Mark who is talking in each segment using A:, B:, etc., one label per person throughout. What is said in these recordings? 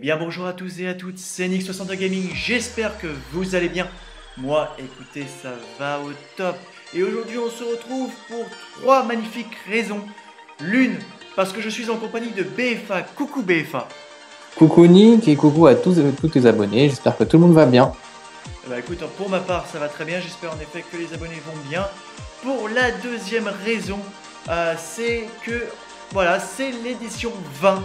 A: bien bonjour à tous et à toutes, c'est Nick62 Gaming, j'espère que vous allez bien. Moi, écoutez, ça va au top. Et aujourd'hui, on se retrouve pour trois magnifiques raisons. L'une, parce que je suis en compagnie de BFA. Coucou BFA.
B: Coucou Nick et coucou à tous tes abonnés, j'espère que tout le monde va bien.
A: Bah écoute, pour ma part, ça va très bien, j'espère en effet que les abonnés vont bien. Pour la deuxième raison, c'est que voilà, c'est l'édition 20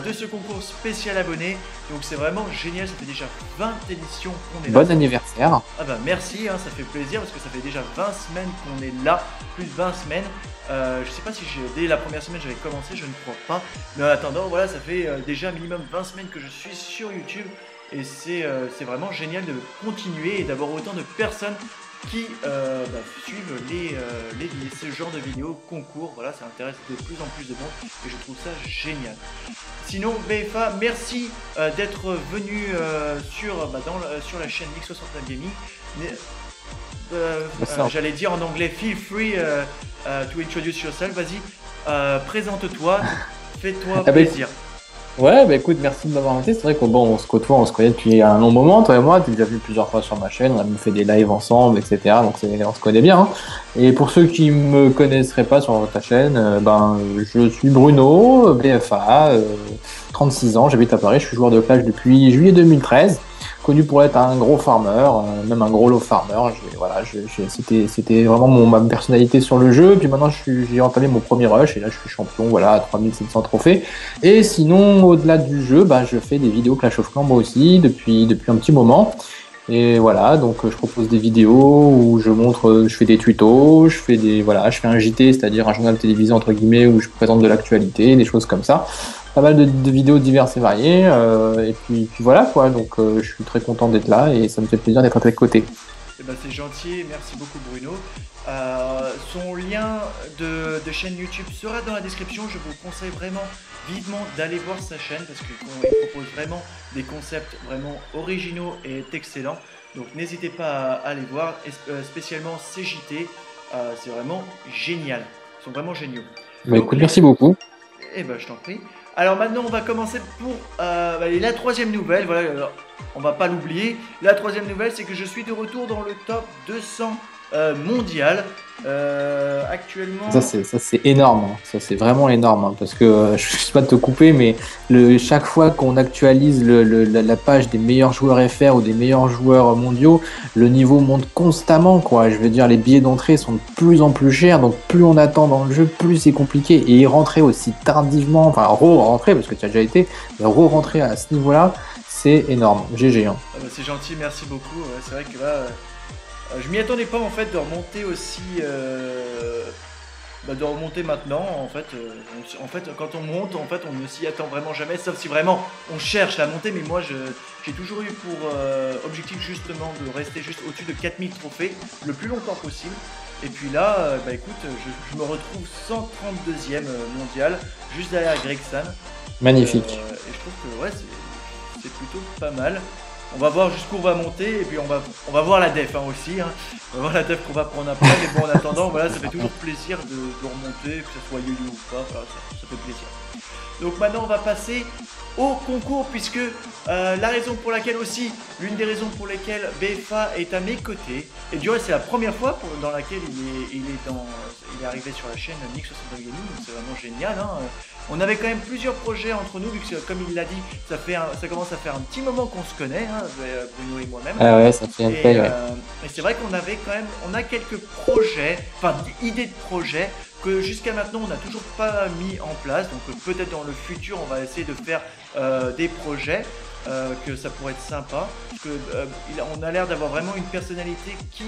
A: de ce concours spécial abonné. Donc c'est vraiment génial, ça fait déjà 20 éditions qu'on est là.
B: Bon anniversaire.
A: Ah bah merci, hein, ça fait plaisir parce que ça fait déjà 20 semaines qu'on est là, plus de 20 semaines. Je sais pas si dès la première semaine j'avais commencé, je ne crois pas. Mais en attendant, voilà, ça fait déjà minimum 20 semaines que je suis sur YouTube. Et c'est vraiment génial de continuer et d'avoir autant de personnes qui suivent ce genre de vidéos, concours. Voilà, ça intéresse de plus en plus de monde et je trouve ça génial. Sinon, BFA, merci d'être venu sur la chaîne Nick61 Gaming. J'allais dire en anglais, feel free to introduce yourself. Vas-y, présente-toi, fais-toi plaisir.
B: Ouais, bah écoute, merci de m'avoir invité. C'est vrai qu'on se côtoie, on se connaît depuis un long moment, toi et moi. Tu as déjà vu plusieurs fois sur ma chaîne, on a même fait des lives ensemble, etc. Donc on se connaît bien, hein. Et pour ceux qui me connaisseraient pas sur ta chaîne, je suis Bruno, BFA, 36 ans, j'habite à Paris, je suis joueur de Clash depuis juillet 2013. Connu pour être un gros farmer, même un gros low farmer. C'était vraiment ma personnalité sur le jeu. Puis maintenant, j'ai entamé mon premier rush et là, je suis champion, voilà, à 3700 trophées. Et sinon, au-delà du jeu, je fais des vidéos Clash of Clans moi aussi depuis un petit moment. Et voilà, donc je propose des vidéos où je fais des tutos, je fais un JT, c'est-à-dire un journal télévisé entre guillemets où je présente de l'actualité, des choses comme ça. Pas mal de vidéos diverses et variées, et puis voilà quoi. Donc je suis très content d'être là et ça me fait plaisir d'être à tes côtés.
A: Eh ben, c'est gentil, merci beaucoup Bruno. Son lien de chaîne YouTube sera dans la description. Je vous conseille vraiment vivement d'aller voir sa chaîne parce qu'il propose vraiment des concepts vraiment originaux et excellents. Donc n'hésitez pas à aller voir, spécialement CJT. C'est vraiment génial. Ils sont vraiment géniaux. Donc
B: Écoute, merci beaucoup.
A: eh ben, je t'en prie. Alors maintenant, on va commencer pour la troisième nouvelle. Voilà, on va pas l'oublier. La troisième nouvelle, c'est que je suis de retour dans le top 200 mondial. Actuellement.
B: Ça c'est énorme, hein. Ça c'est vraiment énorme, hein, parce que je ne sais pas de te couper, mais chaque fois qu'on actualise la page des meilleurs joueurs FR ou des meilleurs joueurs mondiaux, le niveau monte constamment, quoi. Je veux dire, les billets d'entrée sont de plus en plus chers, donc plus on attend dans le jeu, plus c'est compliqué. Et y rentrer aussi tardivement, enfin re-rentrer parce que tu as déjà été, mais re-rentrer à ce niveau-là, c'est énorme. GG, hein.
A: Ah bah, c'est gentil, merci beaucoup. C'est vrai que là. Je m'y attendais pas en fait de remonter aussi, de remonter maintenant en fait quand on monte en fait on ne s'y attend vraiment jamais sauf si vraiment on cherche la montée, mais moi j'ai toujours eu pour objectif justement de rester juste au-dessus de 4000 trophées le plus longtemps possible. Et puis là écoute, je me retrouve 132e mondial juste derrière Gregson.
B: Magnifique.
A: Et je trouve que ouais c'est plutôt pas mal. On va voir jusqu'où on va monter et puis on va voir la def aussi. Hein. On va voir la def qu'on va prendre après. Mais bon, en attendant, voilà, ça fait toujours plaisir de remonter, que ce soit yo-yo ou pas. Voilà, ça fait plaisir. Donc maintenant, on va passer au concours puisque la raison pour laquelle aussi, l'une des raisons pour lesquelles BFA est à mes côtés, et du reste c'est la première fois dans laquelle il est arrivé sur la chaîne Nick62 Gaming, donc c'est vraiment génial. Hein. On avait quand même plusieurs projets entre nous, vu que comme il l'a dit, ça commence à faire un petit moment qu'on se connaît, hein, Bruno et moi-même.
B: Ah ouais, ça fait un paye, ouais.
A: Et c'est vrai on a quelques projets, enfin idées de projets que jusqu'à maintenant on n'a toujours pas mis en place. Donc peut-être dans le futur on va essayer de faire des projets. Que ça pourrait être sympa parce que on a l'air d'avoir vraiment une personnalité qui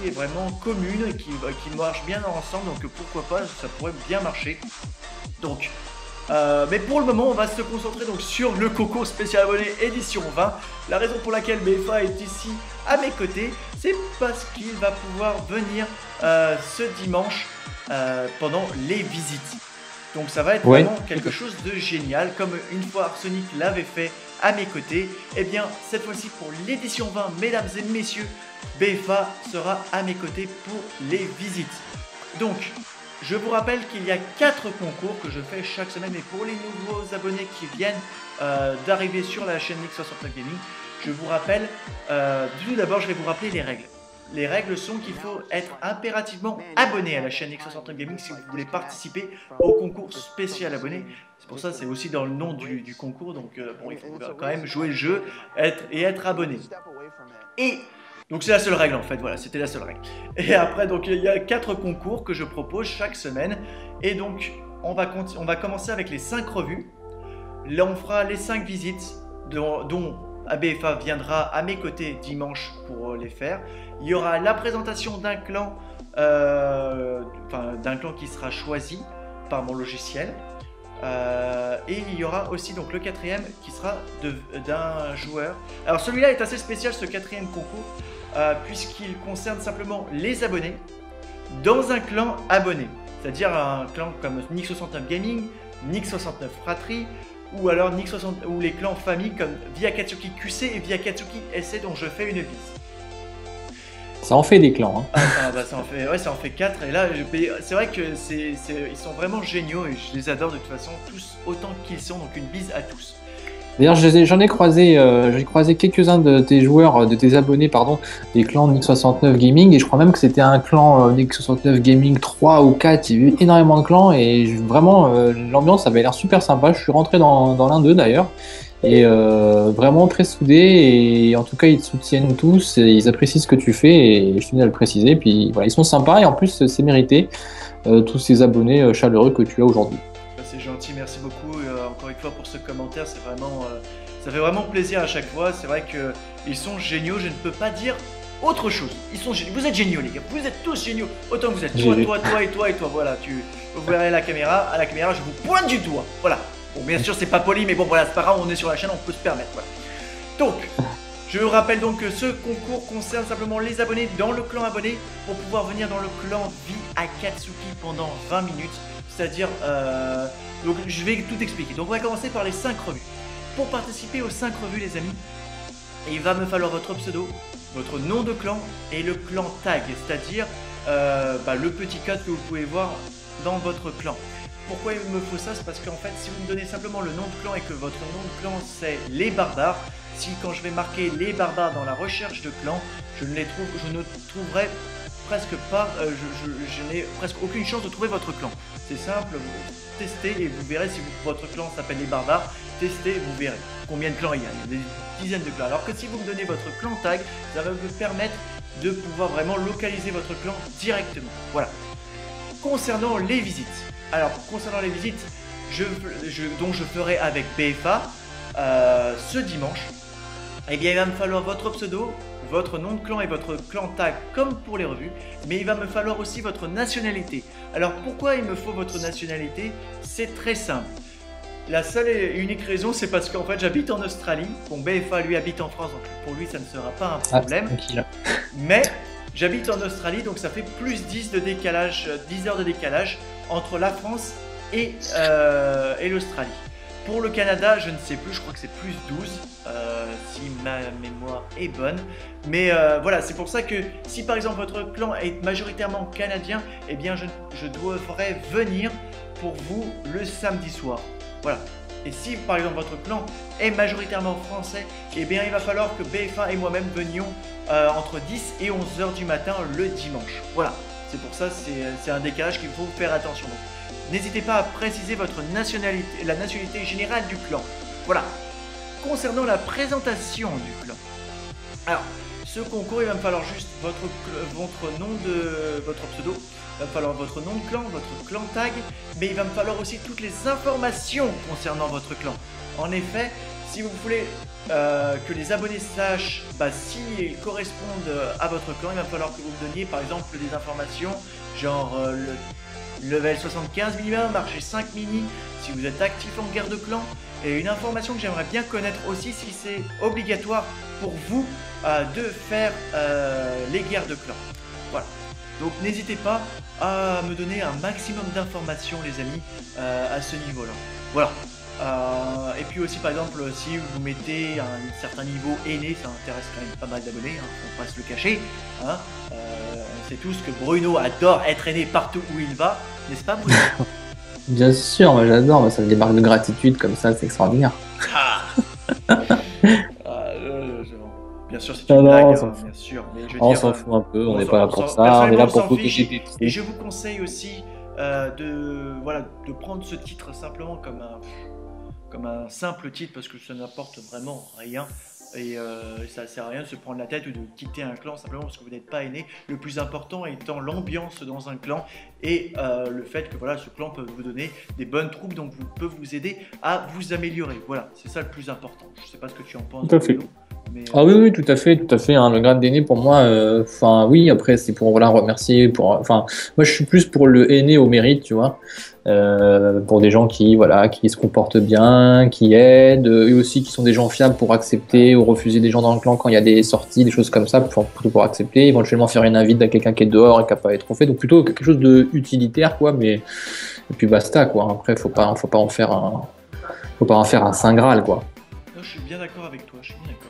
A: est vraiment commune et qui marche bien ensemble, donc pourquoi pas, ça pourrait bien marcher. Donc mais pour le moment on va se concentrer donc sur le concours spécial abonné édition 20. La raison pour laquelle BFA est ici à mes côtés, c'est parce qu'il va pouvoir venir ce dimanche pendant les visites. Donc ça va être vraiment quelque chose de génial, comme une fois Arsenic l'avait fait à mes côtés. Et bien cette fois-ci pour l'édition 20, mesdames et messieurs, BFA sera à mes côtés pour les visites. Donc je vous rappelle qu'il y a 4 concours que je fais chaque semaine. Et pour les nouveaux abonnés qui viennent d'arriver sur la chaîne Nick69 Gaming, je vous rappelle, tout d'abord, je vais vous rappeler les règles. Les règles sont qu'il faut être impérativement abonné à la chaîne Nick69 Gaming si vous voulez participer au concours spécial abonné. C'est pour ça, c'est aussi dans le nom du concours. Donc, bon, il faut quand même jouer le jeu et être abonné. Et donc, c'est la seule règle en fait. Voilà, c'était la seule règle. Et après, donc, il y a 4 concours que je propose chaque semaine. Et donc, on va commencer avec les 5 revues. Là, on fera les 5 visites dont ABFA viendra à mes côtés dimanche pour les faire. Il y aura la présentation d'un clan, d'un clan qui sera choisi par mon logiciel. Et il y aura aussi donc le 4e qui sera d'un joueur. Alors celui-là est assez spécial, ce 4e concours, puisqu'il concerne simplement les abonnés dans un clan abonné. C'est-à-dire un clan comme Nick69 Gaming, Nick69 Fratrie, ou alors ou les clans famille comme Viakatsuki QC et Viakatsuki SC dont je fais une bise.
B: Ça en fait des clans. Hein.
A: Ça en fait 4. Et là, c'est vrai que ils sont vraiment géniaux et je les adore de toute façon, tous autant qu'ils sont. Donc une bise à tous.
B: D'ailleurs, j'en ai croisé, j'ai croisé quelques-uns de tes joueurs, de tes abonnés, pardon, des clans Nick69 Gaming, et je crois même que c'était un clan Nick69 Gaming 3 ou 4, il y a eu énormément de clans, et vraiment, l'ambiance avait l'air super sympa, je suis rentré dans l'un d'eux d'ailleurs, et vraiment très soudés, et en tout cas, ils te soutiennent tous, et ils apprécient ce que tu fais, et je tenais à le préciser, puis voilà, ils sont sympas, et en plus, c'est mérité, tous ces abonnés chaleureux que tu as aujourd'hui.
A: C'est gentil, merci beaucoup encore une fois pour ce commentaire, c'est vraiment, ça fait vraiment plaisir à chaque fois, c'est vrai qu'ils sont géniaux, je ne peux pas dire autre chose, ils sont géniaux, vous êtes géniaux les gars, vous êtes tous géniaux, autant que vous êtes, toi, voilà, vous verrez à la caméra, je vous pointe du doigt, voilà, bon bien sûr c'est pas poli, mais bon voilà, c'est pas grave, on est sur la chaîne, on peut se permettre, voilà. Donc, je vous rappelle donc que ce concours concerne simplement les abonnés dans le clan abonné pour pouvoir venir dans le clan Viakatsuki pendant 20 minutes. C'est-à-dire, donc je vais tout expliquer. Donc on va commencer par les 5 revues. Pour participer aux 5 revues les amis, il va me falloir votre pseudo, votre nom de clan et le clan tag, c'est-à-dire le petit code que vous pouvez voir dans votre clan. Pourquoi il me faut ça? C'est parce qu'en fait, si vous me donnez simplement le nom de clan et que votre nom de clan c'est les barbares, si quand je vais marquer les barbares dans la recherche de clan, je ne trouverai presque pas, je n'ai presque aucune chance de trouver votre clan. C'est simple, vous testez et vous verrez si votre clan s'appelle les barbares, testez, vous verrez combien de clans il y a des dizaines de clans. Alors que si vous me donnez votre clan tag, ça va vous permettre de pouvoir vraiment localiser votre clan directement. Voilà. Concernant les visites, alors concernant les visites, dont je ferai avec BFA ce dimanche, eh bien il va me falloir votre pseudo, votre nom de clan et votre clan tag comme pour les revues, mais il va me falloir aussi votre nationalité. Alors pourquoi il me faut votre nationalité? C'est très simple. La seule et unique raison, c'est parce qu'en fait j'habite en Australie. Bon, BFA lui habite en France, donc pour lui ça ne sera pas un problème. Mais j'habite en Australie, donc ça fait plus 10 de décalage, 10 heures de décalage entre la France et l'Australie. Pour le Canada, je ne sais plus, je crois que c'est plus 12, si ma mémoire est bonne. Mais voilà, c'est pour ça que si par exemple votre clan est majoritairement canadien, eh bien je devrais venir pour vous le samedi soir. Voilà. Et si par exemple votre clan est majoritairement français, eh bien il va falloir que BFA et moi-même venions entre 10 et 11 heures du matin le dimanche. Voilà. C'est pour ça, c'est un décalage qu'il faut faire attention. N'hésitez pas à préciser votre nationalité, la nationalité générale du clan. Voilà. Concernant la présentation du clan. Alors, ce concours, il va me falloir juste votre pseudo. Il va me falloir votre nom de clan, votre clan tag. Mais il va me falloir aussi toutes les informations concernant votre clan. En effet, si vous voulez que les abonnés sachent s'ils correspondent à votre clan, il va falloir que vous me donniez par exemple des informations genre le level 75 minimum, marché 5 mini, si vous êtes actif en guerre de clan. Et une information que j'aimerais bien connaître aussi, si c'est obligatoire pour vous de faire les guerres de clan. Voilà. Donc n'hésitez pas à me donner un maximum d'informations les amis à ce niveau-là. Voilà. Et puis aussi par exemple si vous mettez un certain niveau aîné, ça intéresse quand même pas mal d'abonnés, hein, on va pas se le cacher, hein. On sait tous que Bruno adore être aîné partout où il va, N'est-ce pas, Bruno?
B: Bien sûr, moi j'adore, moi, ça me des marques de gratitude comme ça, c'est extraordinaire.
A: Ah, bien sûr, c'est
B: Non,
A: une
B: non,
A: blague,
B: on
A: hein,
B: s'en fout.
A: bien sûr. Mais je veux
B: On
A: dire,
B: s'en fout un peu, on
A: on
B: n'est
A: s'en,
B: pas là
A: on
B: pour
A: s'en-
B: ça, on est
A: personnellement,
B: là
A: on
B: pour
A: s'en
B: protéger
A: fiche.
B: tes
A: Et
B: trous.
A: je vous conseille aussi voilà, de prendre ce titre simplement comme un simple titre parce que ça n'apporte vraiment rien. Et ça ne sert à rien de se prendre la tête ou de quitter un clan simplement parce que vous n'êtes pas aîné. Le plus important étant l'ambiance dans un clan et le fait que voilà, ce clan peut vous donner des bonnes troupes, donc peut vous aider à vous améliorer. Voilà, c'est ça le plus important. Je ne sais pas ce que tu en penses,
B: Tout à fait.
A: Bruno, mais
B: Ah oui, oui, tout à fait. Hein, le grade d'aîné pour moi, enfin oui, après c'est pour voilà remercier, enfin moi je suis plus pour le aîné au mérite, tu vois, pour des gens qui voilà qui se comportent bien, qui aident, et aussi qui sont des gens fiables pour accepter ou refuser des gens dans le clan quand il y a des sorties, des choses comme ça, pour accepter, éventuellement faire une invite à quelqu'un qui est dehors et qui n'a pas été trop fait, donc plutôt quelque chose de utilitaire quoi, mais et puis basta quoi. Après faut pas en faire un saint graal quoi.
A: non, je suis bien d'accord avec toi. Je suis bien d'accord.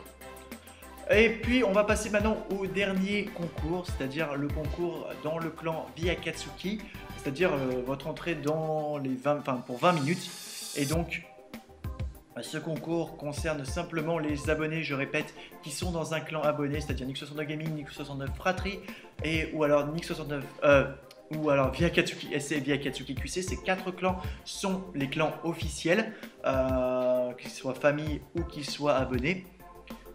A: Et puis on va passer maintenant au dernier concours, c'est-à-dire le concours dans le clan Vyakatsuki, c'est-à-dire votre entrée dans les 20, enfin, pour 20 minutes. Et donc ce concours concerne simplement les abonnés, je répète, qui sont dans un clan abonné, c'est-à-dire Nick69 Gaming, Nick69 Fratrie, ou alors Nick69, ou alors Vyakatsuki SC et Vyakatsuki QC. Ces quatre clans sont les clans officiels, qu'ils soient famille ou qu'ils soient abonnés.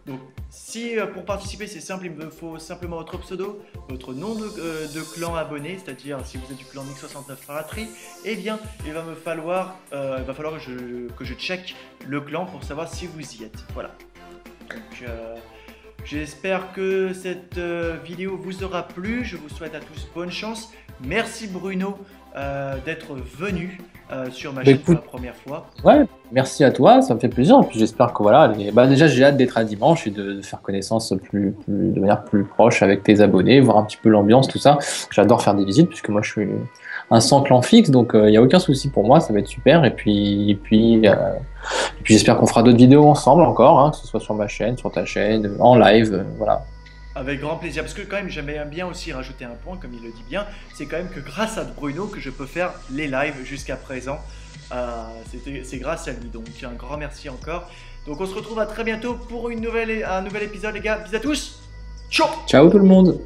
A: Donc, si pour participer c'est simple, il me faut simplement votre pseudo, votre nom de clan abonné, c'est-à-dire si vous êtes du clan Nick69 Fratrie, eh bien il va falloir que je check le clan pour savoir si vous y êtes. Voilà. Donc, j'espère que cette vidéo vous aura plu. Je vous souhaite à tous bonne chance. Merci Bruno d'être venu sur ma chaîne pour la première fois.
B: Ouais, merci à toi, ça me fait plaisir. Et puis j'espère que voilà, bah déjà j'ai hâte d'être à dimanche et de faire connaissance de manière plus proche avec tes abonnés, voir un petit peu l'ambiance, tout ça. J'adore faire des visites puisque moi je suis un 100 clan fixe, donc il n'y a aucun souci pour moi, ça va être super. Et puis j'espère qu'on fera d'autres vidéos ensemble encore, hein, que ce soit sur ma chaîne, sur ta chaîne, en live, voilà.
A: Avec grand plaisir, parce que quand même j'aimerais bien aussi rajouter un point, comme il le dit bien, c'est quand même que grâce à Bruno que je peux faire les lives jusqu'à présent. C'est grâce à lui, donc un grand merci encore. Donc on se retrouve à très bientôt pour un nouvel épisode les gars, bisous à tous, ciao.
B: Ciao tout le monde!